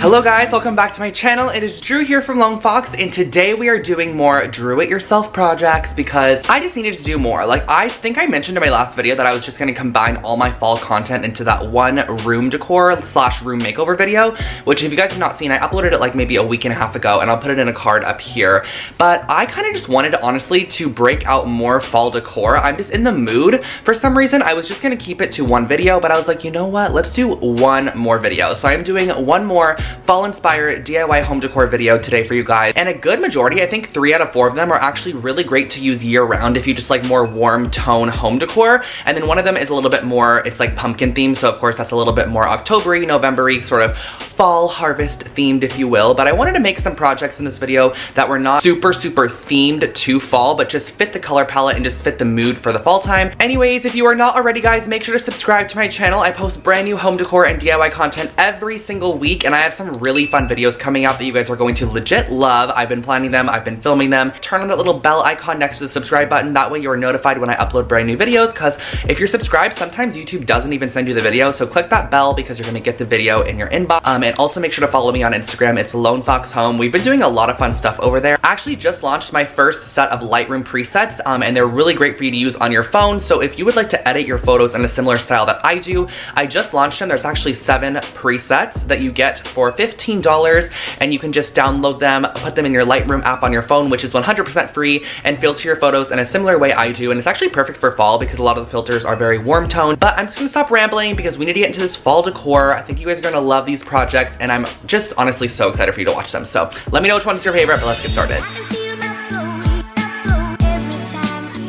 Hello guys, welcome back to my channel. It is Drew here from Lone Fox, and today we are doing more do-it-yourself projects because I just needed to do more. Like, I think I mentioned in my last video that I was just gonna combine all my fall content into that one room decor slash room makeover video, which if you guys have not seen, I uploaded it like maybe a week and a half ago, and I'll put it in a card up here. But I kind of just wanted, honestly, to break out more fall decor. I'm just in the mood. For some reason, I was just gonna keep it to one video, but I was like, you know what? Let's do one more video. So I'm doing one more fall-inspired DIY home decor video today for you guys, and a good majority, I think 3 out of 4 of them, are actually really great to use year-round if you just like more warm tone home decor. And then one of them is a little bit more, it's like pumpkin themed, so of course that's a little bit more October-y, November-y, sort of fall harvest themed, if you will. But I wanted to make some projects in this video that were not super themed to fall, but just fit the color palette and just fit the mood for the fall time. Anyways, if you are not already, guys, make sure to subscribe to my channel. I post brand new home decor and DIY content every single week, and I have some really fun videos coming out that you guys are going to legit love. I've been planning them, I've been filming them. Turn on that little bell icon next to the subscribe button. That way you are notified when I upload brand new videos, because if you're subscribed, sometimes YouTube doesn't even send you the video. So click that bell because you're gonna get the video in your inbox. And also make sure to follow me on Instagram. It's Lone Fox Home. We've been doing a lot of fun stuff over there. I actually just launched my first set of Lightroom presets, and they're really great for you to use on your phone. So if you would like to edit your photos in a similar style that I do, I just launched them. There's actually 7 presets that you get for $15, and you can just download them, put them in your Lightroom app on your phone, which is 100% free, and filter your photos in a similar way I do. And it's actually perfect for fall because a lot of the filters are very warm toned. But I'm just gonna stop rambling because we need to get into this fall decor. I think you guys are gonna love these projects, and I'm just honestly so excited for you to watch them. So let me know which one is your favorite, but let's get started.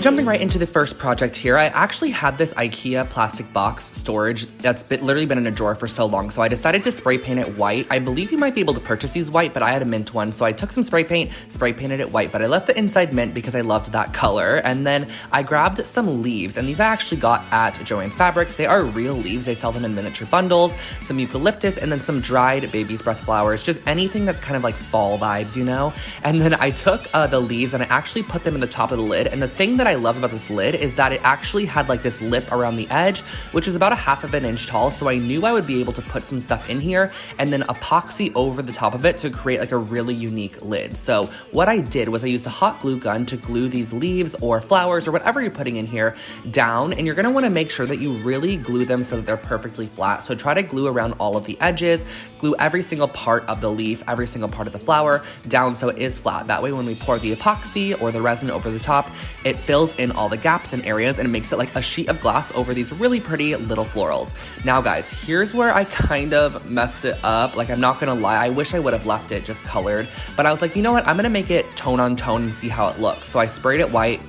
Jumping right into the first project here, I actually had this IKEA plastic box storage that's literally been in a drawer for so long, so I decided to spray paint it white. I believe you might be able to purchase these white, but I had a mint one, so I took some spray painted it white, but I left the inside mint because I loved that color. And then I grabbed some leaves, and these I actually got at Joann's Fabrics. They are real leaves. They sell them in miniature bundles, some eucalyptus, and then some dried baby's breath flowers, just anything that's kind of like fall vibes, you know? And then I took the leaves and I actually put them in the top of the lid, and the thing that I love about this lid is that it actually had like this lip around the edge, which is about 1/2 inch tall, so I knew I would be able to put some stuff in here and then epoxy over the top of it to create like a really unique lid. So what I did was I used a hot glue gun to glue these leaves or flowers or whatever you're putting in here down, and you're gonna wanna make sure that you really glue them so that they're perfectly flat. So try to glue around all of the edges, glue every single part of the leaf, every single part of the flower down so it is flat. That way when we pour the epoxy or the resin over the top, it fills in all the gaps and areas and it makes it like a sheet of glass over these really pretty little florals. Now guys, here's where I kind of messed it up. Like, I'm not gonna lie, I wish I would have left it just colored, but I was like, you know what, I'm gonna make it tone on tone and see how it looks. So I sprayed it white.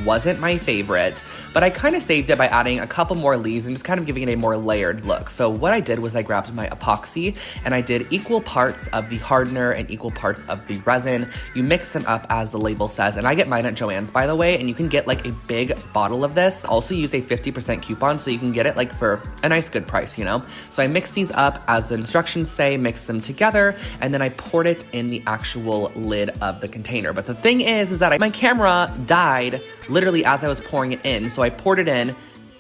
Wasn't my favorite, but I kind of saved it by adding a couple more leaves and just kind of giving it a more layered look. So what I did was I grabbed my epoxy and I did equal parts of the hardener and equal parts of the resin. You mix them up as the label says, and I get mine at Joann's, by the way, and you can get like a big bottle of this. Also use a 50% coupon so you can get it like for a nice good price, you know? So I mixed these up as the instructions say, mixed them together, and then I poured it in the actual lid of the container. But the thing is that my camera died literally as I was pouring it in, so I poured it in,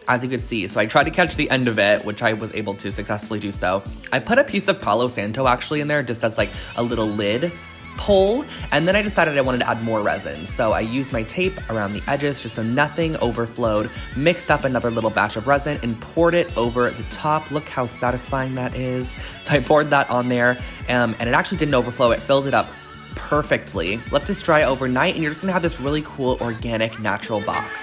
as you could see. So I tried to catch the end of it, which I was able to successfully do so. I put a piece of Palo Santo actually in there just as like a little lid pole, and then I decided I wanted to add more resin. So I used my tape around the edges just so nothing overflowed, mixed up another little batch of resin, and poured it over the top. Look how satisfying that is. So I poured that on there, and it actually didn't overflow. It filled it up perfectly. Let this dry overnight and you're just gonna have this really cool organic natural box.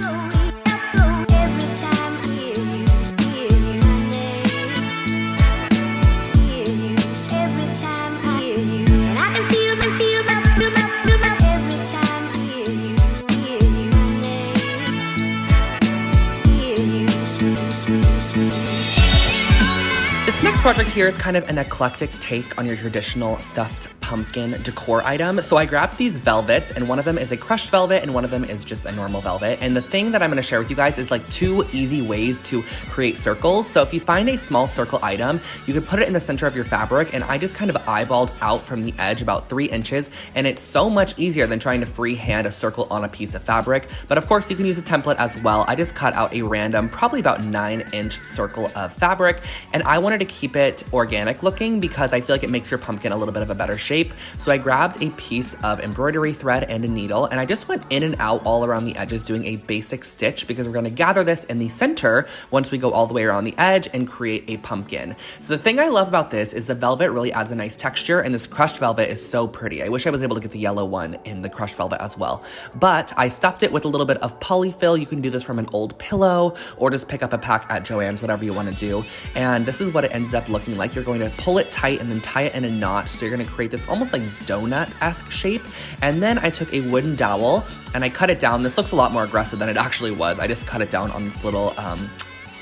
This next project here is kind of an eclectic take on your traditional stuffed pumpkin decor item. So I grabbed these velvets, and one of them is a crushed velvet and one of them is just a normal velvet. And the thing that I'm gonna share with you guys is like 2 easy ways to create circles. So if you find a small circle item, you could put it in the center of your fabric, and I just kind of eyeballed out from the edge about 3 inches, and it's so much easier than trying to freehand a circle on a piece of fabric. But of course you can use a template as well. I just cut out a random, probably about 9-inch circle of fabric, and I wanted to keep it organic looking because I feel like it makes your pumpkin a little bit of a better shape. So I grabbed a piece of embroidery thread and a needle, and I just went in and out all around the edges doing a basic stitch because we're gonna gather this in the center once we go all the way around the edge and create a pumpkin. So the thing I love about this is the velvet really adds a nice texture, and this crushed velvet is so pretty. I wish I was able to get the yellow one in the crushed velvet as well. But I stuffed it with a little bit of polyfill. You can do this from an old pillow or just pick up a pack at Joann's, whatever you want to do. And this is what it ended up looking like. You're going to pull it tight and then tie it in a knot. So you're going to create this almost like donut-esque shape. And then I took a wooden dowel and I cut it down. This looks a lot more aggressive than it actually was. I just cut it down on this little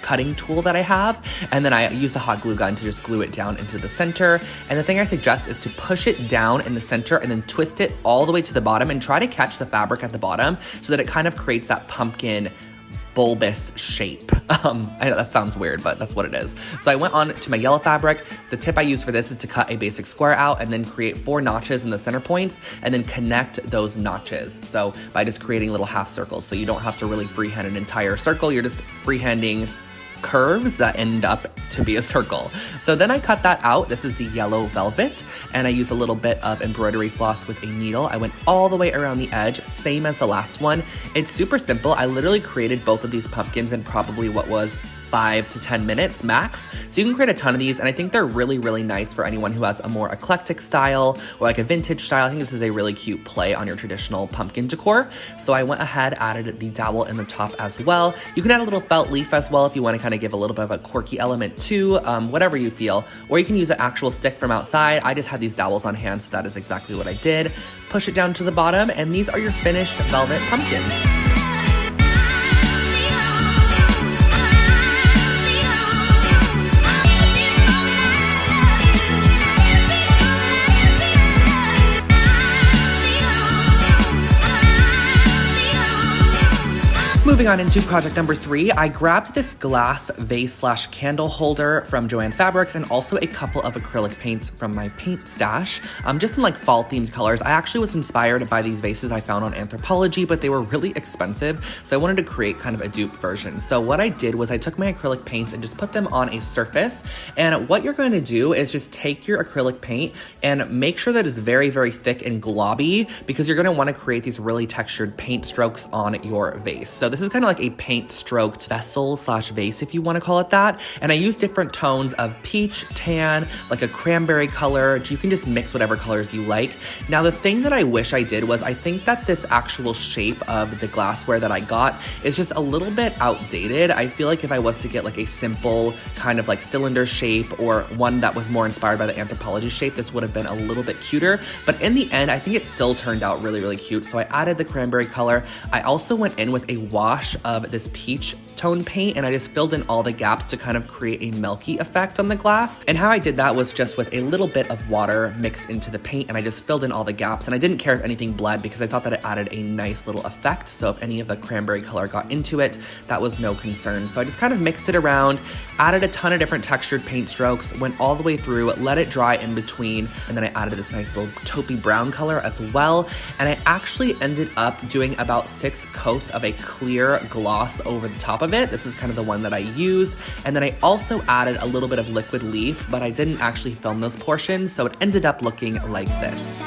cutting tool that I have, and then I use a hot glue gun to just glue it down into the center. And the thing I suggest is to push it down in the center and then twist it all the way to the bottom and try to catch the fabric at the bottom so that it kind of creates that pumpkin bulbous shape. I know that sounds weird, but that's what it is. So I went on to my yellow fabric. The tip I use for this is to cut a basic square out and then create 4 notches in the center points and then connect those notches. So by just creating little half circles. So you don't have to really freehand an entire circle. You're just freehanding curves that end up to be a circle. So then I cut that out. This is the yellow velvet, and I use a little bit of embroidery floss with a needle. I went all the way around the edge, same as the last one. It's super simple. I literally created both of these pumpkins in probably what was 5 to 10 minutes max. So you can create a ton of these, and I think they're really, really nice for anyone who has a more eclectic style or like a vintage style. I think this is a really cute play on your traditional pumpkin decor. So I went ahead, added the dowel in the top as well. You can add a little felt leaf as well if you want to kind of give a little bit of a quirky element too, whatever you feel. Or you can use an actual stick from outside. I just had these dowels on hand, so that is exactly what I did. Push it down to the bottom, and these are your finished velvet pumpkins. Moving on into project number 3, I grabbed this glass vase / candle holder from Joann's Fabrics and also a couple of acrylic paints from my paint stash, just in like fall themed colors. I actually was inspired by these vases I found on Anthropologie, but they were really expensive, so I wanted to create kind of a dupe version. So what I did was I took my acrylic paints and just put them on a surface, and what you're going to do is just take your acrylic paint and make sure that it's very, very thick and globby, because you're going to want to create these really textured paint strokes on your vase. So this is kind of like a paint stroked vessel / vase, if you want to call it that. And I use different tones of peach, tan, like a cranberry color. You can just mix whatever colors you like. Now, the thing that I wish I did was I think that this actual shape of the glassware that I got is just a little bit outdated. I feel like if I was to get like a simple kind of like cylinder shape or one that was more inspired by the Anthropologie shape, this would have been a little bit cuter. But in the end, I think it still turned out really, really cute. So I added the cranberry color. I also went in with a wash of this peach tone paint, and I just filled in all the gaps to kind of create a milky effect on the glass. And how I did that was just with a little bit of water mixed into the paint, and I just filled in all the gaps, and I didn't care if anything bled because I thought that it added a nice little effect. So if any of the cranberry color got into it, that was no concern. So I just kind of mixed it around, added a ton of different textured paint strokes, went all the way through, let it dry in between, and then I added this nice little taupey brown color as well. And I actually ended up doing about 6 coats of a clear gloss over the top of it. This is kind of the one that I use. And then I also added a little bit of liquid leaf, but I didn't actually film those portions, so it ended up looking like this.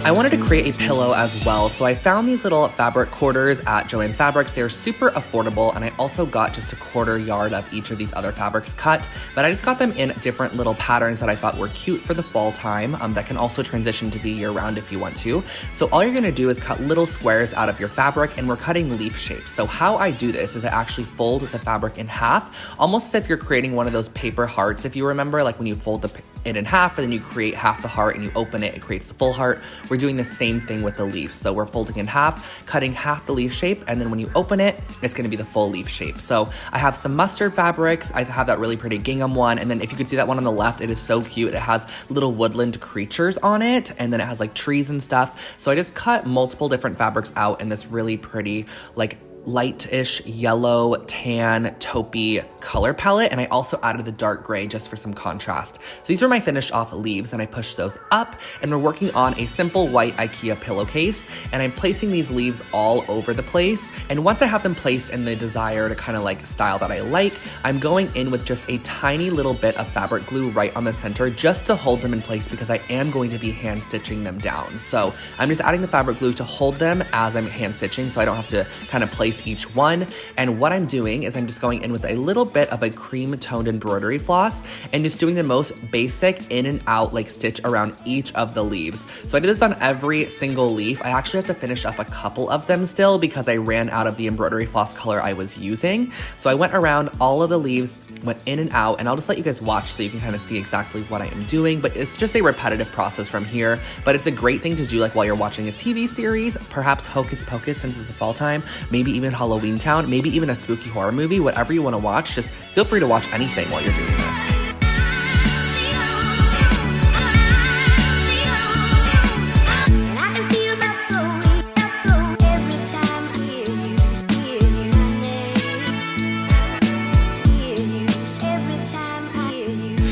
I wanted to create a pillow as well, so I found these little fabric quarters at Joann's Fabrics. They're super affordable, and I also got just a 1/4 yard of each of these other fabrics cut, but I just got them in different little patterns that I thought were cute for the fall time, that can also transition to be year-round if you want to. So all you're gonna do is cut little squares out of your fabric, and we're cutting leaf shapes. So how I do this is I actually fold the fabric in half, almost as if you're creating one of those paper hearts, if you remember, like when you fold it in half, and then you create half the heart and you open it, it creates the full heart. We're doing the same thing with the leaf. So we're folding in half, cutting half the leaf shape, and then when you open it, it's gonna be the full leaf shape. So I have some mustard fabrics. I have that really pretty gingham one, and then if you could see that one on the left, it is so cute. It has little woodland creatures on it, and then it has like trees and stuff. So I just cut multiple different fabrics out in this really pretty, like light-ish yellow, tan, taupey color palette, and I also added the dark gray just for some contrast. So these are my finished off leaves, and I pushed those up, and we're working on a simple white IKEA pillowcase, and I'm placing these leaves all over the place. And once I have them placed in the desired kind of like style that I like, I'm going in with just a tiny little bit of fabric glue right on the center just to hold them in place, because I am going to be hand stitching them down. So I'm just adding the fabric glue to hold them as I'm hand stitching, so I don't have to kind of place each one. And what I'm doing is I'm just going in with a little bit of a cream toned embroidery floss and just doing the most basic in and out like stitch around each of the leaves. So I did this on every single leaf. I actually have to finish up a couple of them still because I ran out of the embroidery floss color I was using. So I went around all of the leaves, went in and out, and I'll just let you guys watch so you can kind of see exactly what I am doing. But it's just a repetitive process from here, but it's a great thing to do like while you're watching a TV series, perhaps Hocus Pocus since it's the fall time, maybe even Halloween Town, maybe even a spooky horror movie, whatever you want to watch. Just feel free to watch anything while you're doing this.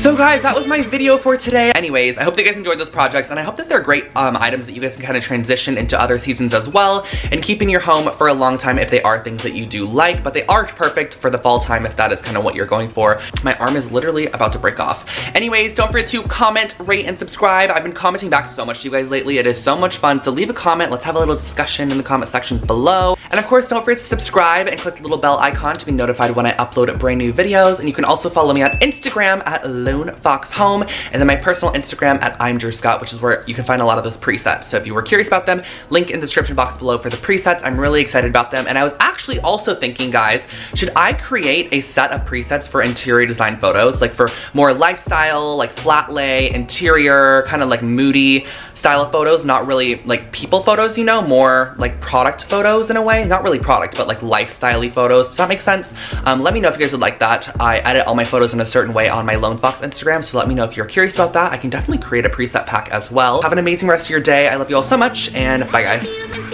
So guys, that was my video for today. Anyways, I hope that you guys enjoyed those projects, and I hope that they're great items that you guys can kind of transition into other seasons as well, and keep in your home for a long time if they are things that you do like, but they aren't perfect for the fall time if that is kind of what you're going for. My arm is literally about to break off. Anyways, don't forget to comment, rate, and subscribe. I've been commenting back so much to you guys lately. It is so much fun, so leave a comment. Let's have a little discussion in the comment sections below. And of course, don't forget to subscribe and click the little bell icon to be notified when I upload brand new videos. And you can also follow me on Instagram at Lone Fox Home, and then my personal Instagram at I'm Drew Scott, which is where you can find a lot of those presets. So if you were curious about them, link in the description box below for the presets. I'm really excited about them. And I was actually also thinking, guys, should I create a set of presets for interior design photos, like for more lifestyle, like flat lay, interior, kind of like moody style of photos, not really like people photos, you know, more like product photos in a way. Not really product, but like lifestyle-y photos. Does that make sense? Let me know if you guys would like that. I edit all my photos in a certain way on my Lone Fox Instagram, so let me know if you're curious about that. I can definitely create a preset pack as well. Have an amazing rest of your day. I love you all so much, and bye guys.